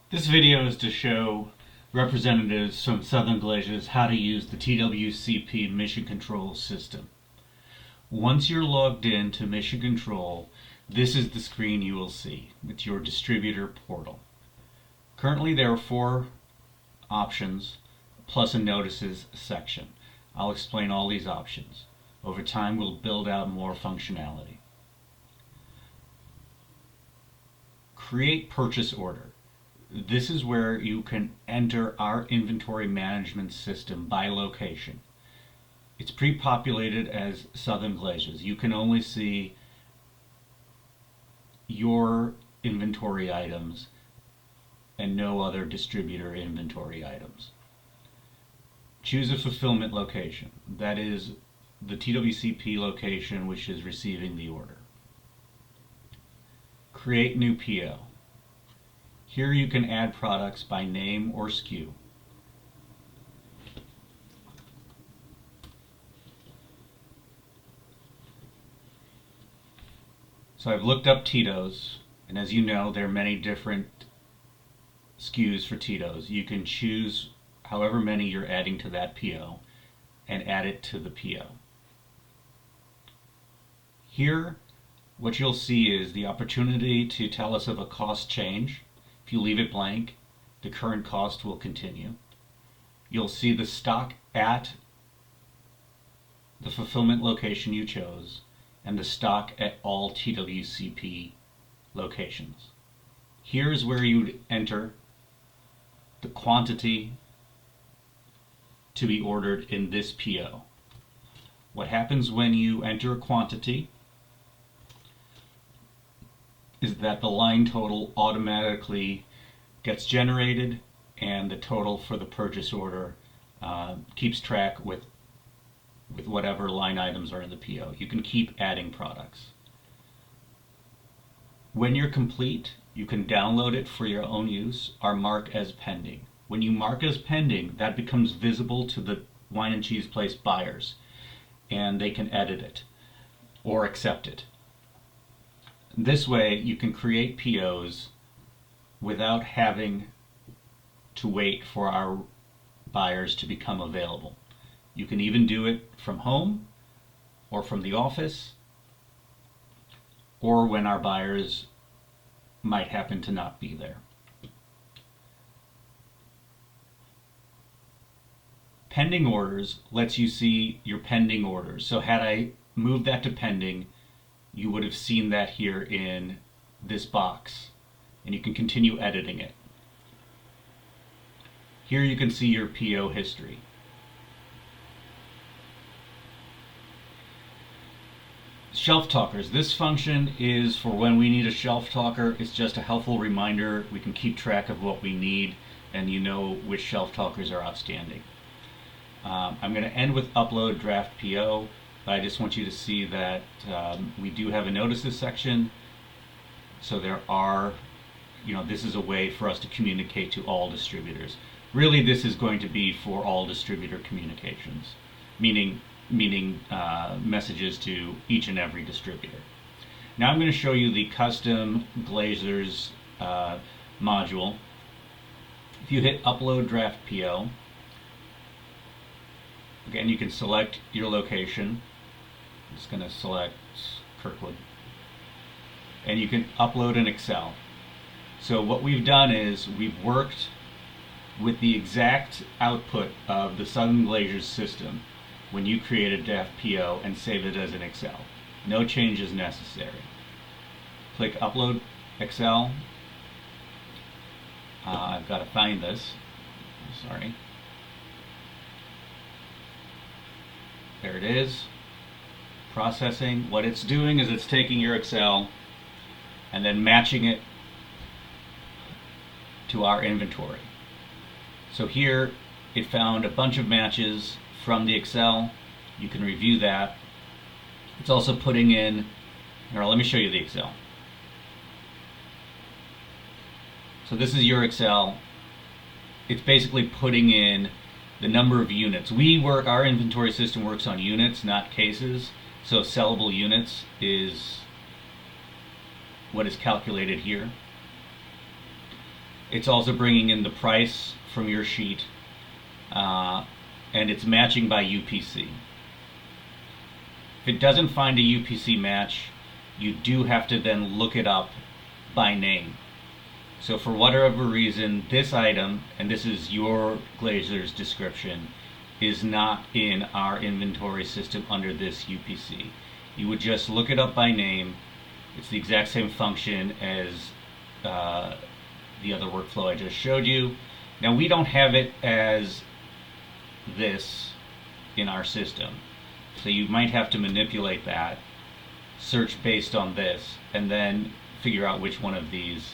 This video is to show representatives from Southern Glaciers how to use the TWCP Mission Control system. Once you're logged in to Mission Control, this is the screen you will see. It's your distributor portal. Currently there are 4 options plus a notices section. I'll explain all these options. Over time we'll build out more functionality. Create purchase order. This is where you can enter our inventory management system by location. It's pre-populated as Southern Glaciers. You can only see your inventory items and no other distributor inventory items. Choose a fulfillment location. That is the TWCP location which is receiving the order. Create new PO. Here you can add products by name or SKU. So I've looked up Tito's, and as you know, there are many different SKUs for Tito's. You can choose however many you're adding to that PO and add it to the PO. Here, what you'll see is the opportunity to tell us of a cost change. If you leave it blank, the current cost will continue. You'll see the stock at the fulfillment location you chose and the stock at all TWCP locations. Here's where you would enter the quantity to be ordered in this PO. What happens when you enter a quantity is that the line total automatically gets generated and the total for the purchase order keeps track with whatever line items are in the PO. You can keep adding products. When you're complete, you can download it for your own use or mark as pending. When you mark as pending, that becomes visible to the wine and cheese place buyers and they can edit it or accept it. This way you can create POs without having to wait for our buyers to become available. You can even do it from home or from the office or when our buyers might happen to not be there. Pending orders lets you see your pending orders. So had I moved that to pending, you would have seen that here in this box, and you can continue editing it. Here you can see your PO history. Shelf talkers. This function is for when we need a shelf talker. It's just a helpful reminder. We can keep track of what we need and you know which shelf talkers are outstanding. I'm going to end with upload draft PO. I just want you to see that we do have a notices section. So there are, this is a way for us to communicate to all distributors. Really, this is going to be for all distributor communications, meaning messages to each and every distributor. Now I'm going to show you the custom Glazers module. If you hit upload draft PO, again, you can select your location. I'm just going to select Kirkwood. And you can upload an Excel. So what we've done is we've worked with the exact output of the Southern Glaciers system when you create a draft PO and save it as an Excel. No changes necessary. Click Upload Excel. I've got to find this. Sorry. There it is. Processing. What it's doing is it's taking your Excel and then matching it to our inventory. So here it found a bunch of matches from the Excel. You can review that. It's also putting in, here, let me show you the Excel. So this is your Excel. It's basically putting in the number of units. Our inventory system works on units, not cases. So sellable units is what is calculated here. It's also bringing in the price from your sheet, and it's matching by UPC. If it doesn't find a UPC match, you do have to then look it up by name. So for whatever reason, this item, and this is your glazer's description, is not in our inventory system under this UPC. You would just look it up by name. It's the exact same function as the other workflow I just showed you. Now we don't have it as this in our system, so you might have to manipulate that, search based on this, and then figure out which one of these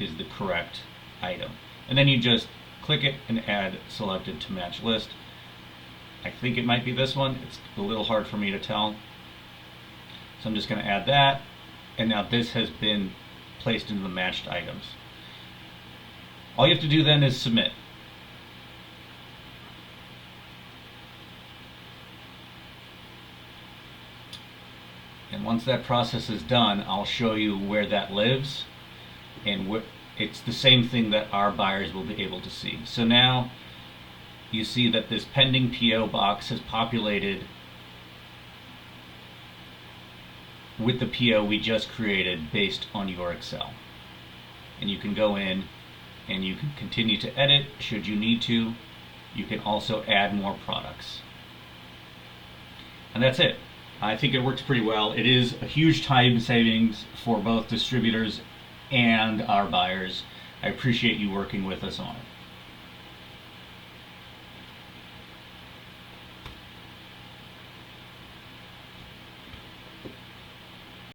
is the correct item. And then you just click it and add selected to match list. I think it might be this one. It's a little hard for me to tell. So I'm just going to add that, and now this has been placed into the matched items. All you have to do then is submit. And once that process is done, I'll show you where that lives, and it's the same thing that our buyers will be able to see. So now you see that this pending PO box has populated with the PO we just created based on your Excel. And you can go in and you can continue to edit should you need to. You can also add more products. And that's it. I think it works pretty well. It is a huge time savings for both distributors and our buyers. I appreciate you working with us on it.